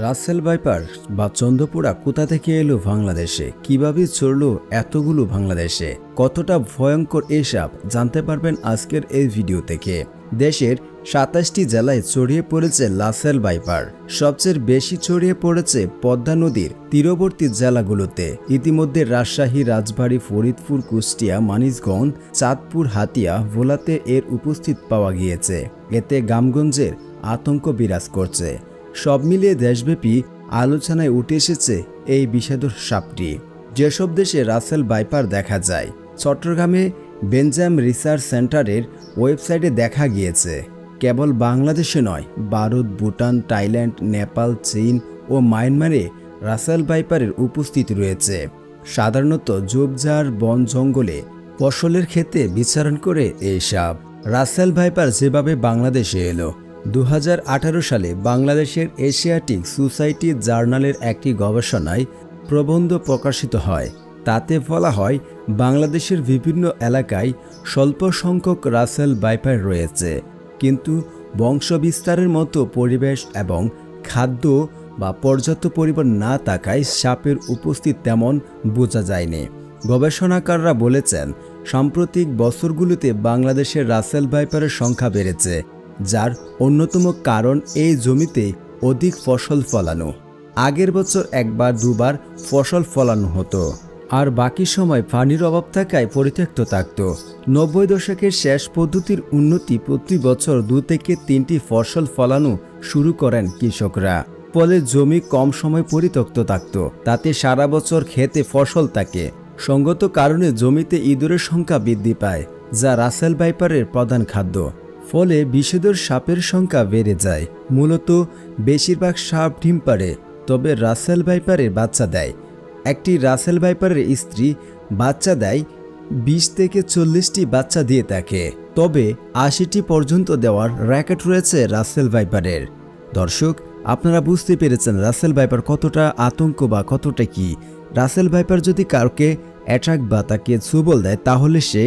Russell viper বা চন্দ্রপুরা কোথা থেকে এলো বাংলাদেশে, কিভাবে চড়লো এতগুলো বাংলাদেশে, কতটা ভয়ঙ্কর এসব জানতে পারবেন আজকের এই ভিডিও থেকে। দেশের ২৭টি জেলায় ছড়িয়ে পড়েছে রাসেল ভাইপার। সবচেয়ে বেশি ছড়িয়ে পড়েছে পদ্মা নদীর তীরবর্তী জেলাগুলোতে। ইতিমধ্যে রাজশাহী, রাজবাড়ী, ফরিদপুর, কুষ্টিয়া, মানিকগঞ্জ, চাঁদপুর, হাতিয়া, ভোলাতে এর উপস্থিত পাওয়া গিয়েছে। এতে গ্রামগঞ্জের আতঙ্ক বিরাজ করছে। সব মিলিয়ে দেশব্যাপী আলোচনায় উঠে এসেছে এই বিষাদর সাপটি। যেসব দেশে রাসেল ভাইপার দেখা যায়, চট্টগ্রামে বেনজাম রিসার্চ সেন্টারের ওয়েবসাইটে দেখা গিয়েছে কেবল বাংলাদেশে নয়, ভারত, ভুটান, থাইল্যান্ড, নেপাল, চীন ও মায়ানমারে রাসেল ভাইপারের উপস্থিতি রয়েছে। সাধারণত ঝোপঝাড়, বন, জঙ্গলে ফসলের ক্ষেতে বিচরণ করে এই সাপ। রাসেল ভাইপার যেভাবে বাংলাদেশে এলো, ২০১৮ সালে বাংলাদেশের এশিয়াটিক সোসাইটি জার্নালের একটি গবেষণায় প্রবন্ধ প্রকাশিত হয়। তাতে বলা হয়, বাংলাদেশের বিভিন্ন এলাকায় স্বল্প সংখ্যক রাসেল ভাইপার রয়েছে, কিন্তু বংশবিস্তারের মতো পরিবেশ এবং খাদ্য বা পর্যাপ্ত পরিমাণ না থাকায় সাপের উপস্থিত তেমন বোঝা যায়নি। গবেষণাকাররা বলেছেন, সাম্প্রতিক বছরগুলোতে বাংলাদেশের রাসেল ভাইপারের সংখ্যা বেড়েছে, যার অন্যতম কারণ এই জমিতে অধিক ফসল ফলানো। আগের বছর একবার দুবার ফসল ফলানো হতো, আর বাকি সময় পানির অভাব থাকায় পরিত্যক্ত থাকত। ৯০ দশকের শেষ পদ্ধতির উন্নতি প্রতি বছর ২ থেকে ৩টি ফসল ফলানো শুরু করেন কৃষকরা। ফলে জমি কম সময় পরিত্যক্ত থাকত, তাতে সারা বছর খেতে ফসল থাকে। সঙ্গত কারণে জমিতে ইঁদুরের সংখ্যা বৃদ্ধি পায়, যা রাসেল ভাইপারের প্রধান খাদ্য। ফলে বিষধর সাপের সংখ্যা বেড়ে যায়। মূলত বেশিরভাগ সাপ ডিম পাড়ে, তবে রাসেল ভাইপারের বাচ্চা দেয়। একটি রাসেল ভাইপারের স্ত্রী বাচ্চা দেয় ২০ থেকে ৪০টি বাচ্চা দিয়ে থাকে, তবে ৮০টি পর্যন্ত দেওয়ার রেকর্ড রয়েছে রাসেল ভাইপারের। দর্শক, আপনারা বুঝতে পেরেছেন রাসেল ভাইপার কতটা আতঙ্ক বা কতটা কি। রাসেল ভাইপার যদি কাউকে অ্যাট্রাক বা তাকে ছোবল দেয়, তাহলে সে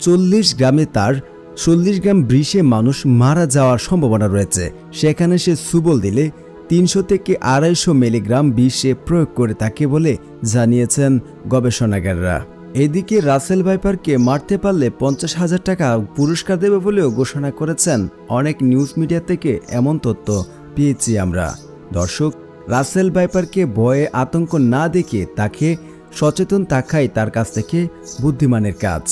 ৪০ গ্রামে তার ৪০ গ্রাম বিষে মানুষ মারা যাওয়ার সম্ভাবনা রয়েছে। সেখানে সে ছোবল দিলে ৩০০ থেকে ২৫০ মিলিগ্রাম বিষে প্রয়োগ করে থাকে বলে জানিয়েছেন গবেষণাগাররা। এদিকে রাসেল ভাইপারকে মারতে পারলে ৫০,০০০ টাকা পুরস্কার দেবে বলেও ঘোষণা করেছেন অনেক নিউজ মিডিয়া থেকে। এমন তথ্য পেয়েছি আমরা। দর্শক, রাসেল ভাইপারকে ভয়ে আতঙ্ক না দেখে তাকে সচেতন থাকাই তার কাছ থেকে বুদ্ধিমানের কাজ।